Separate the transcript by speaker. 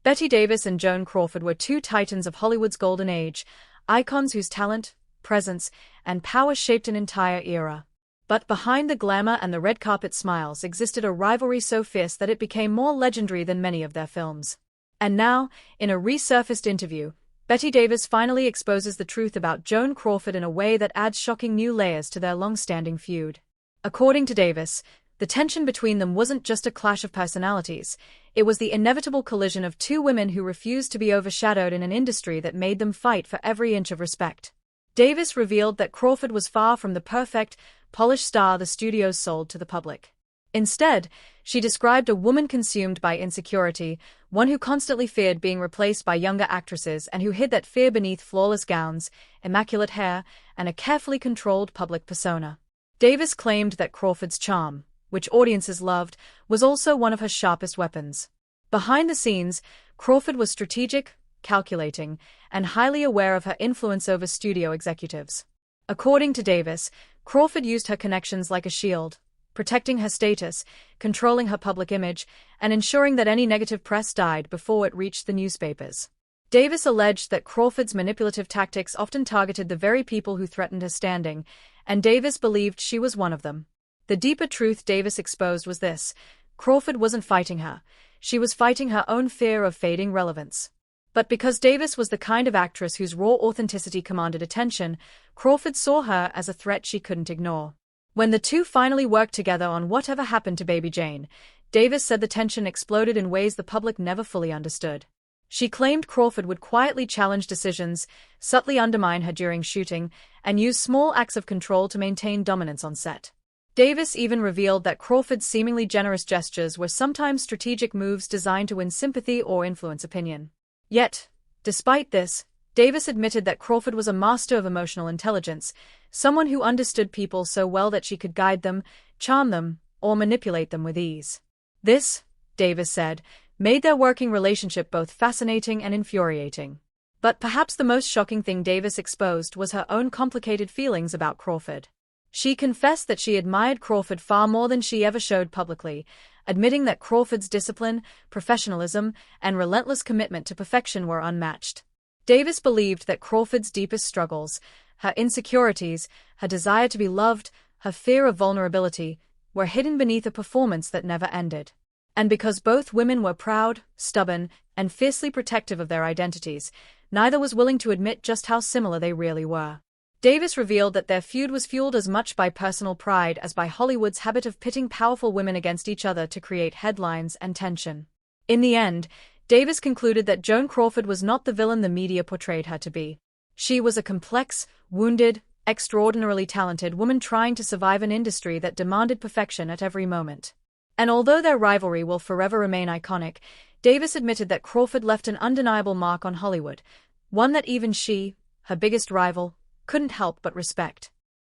Speaker 1: Bette Davis and Joan Crawford were two titans of Hollywood's golden age, icons whose talent, presence, and power shaped an entire era. But behind the glamour and the red carpet smiles existed a rivalry so fierce that it became more legendary than many of their films. And now, in a resurfaced interview, Bette Davis finally exposes the truth about Joan Crawford in a way that adds shocking new layers to their long-standing feud. According to Davis, the tension between them wasn't just a clash of personalities, it was the inevitable collision of two women who refused to be overshadowed in an industry that made them fight for every inch of respect. Davis revealed that Crawford was far from the perfect, polished star the studios sold to the public. Instead, she described a woman consumed by insecurity, one who constantly feared being replaced by younger actresses and who hid that fear beneath flawless gowns, immaculate hair, and a carefully controlled public persona. Davis claimed that Crawford's charm, which audiences loved, was also one of her sharpest weapons. Behind the scenes, Crawford was strategic, calculating, and highly aware of her influence over studio executives. According to Davis, Crawford used her connections like a shield, protecting her status, controlling her public image, and ensuring that any negative press died before it reached the newspapers. Davis alleged that Crawford's manipulative tactics often targeted the very people who threatened her standing, and Davis believed she was one of them. The deeper truth Davis exposed was this: Crawford wasn't fighting her, she was fighting her own fear of fading relevance. But because Davis was the kind of actress whose raw authenticity commanded attention, Crawford saw her as a threat she couldn't ignore. When the two finally worked together on Whatever Happened to Baby Jane, Davis said the tension exploded in ways the public never fully understood. She claimed Crawford would quietly challenge decisions, subtly undermine her during shooting, and use small acts of control to maintain dominance on set. Davis even revealed that Crawford's seemingly generous gestures were sometimes strategic moves designed to win sympathy or influence opinion. Yet, despite this, Davis admitted that Crawford was a master of emotional intelligence, someone who understood people so well that she could guide them, charm them, or manipulate them with ease. This, Davis said, made their working relationship both fascinating and infuriating. But perhaps the most shocking thing Davis exposed was her own complicated feelings about Crawford. She confessed that she admired Crawford far more than she ever showed publicly, admitting that Crawford's discipline, professionalism, and relentless commitment to perfection were unmatched. Davis believed that Crawford's deepest struggles, her insecurities, her desire to be loved, her fear of vulnerability, were hidden beneath a performance that never ended. And because both women were proud, stubborn, and fiercely protective of their identities, neither was willing to admit just how similar they really were. Davis revealed that their feud was fueled as much by personal pride as by Hollywood's habit of pitting powerful women against each other to create headlines and tension. In the end, Davis concluded that Joan Crawford was not the villain the media portrayed her to be. She was a complex, wounded, extraordinarily talented woman trying to survive an industry that demanded perfection at every moment. And although their rivalry will forever remain iconic, Davis admitted that Crawford left an undeniable mark on Hollywood, one that even she, her biggest rival, couldn't help but respect.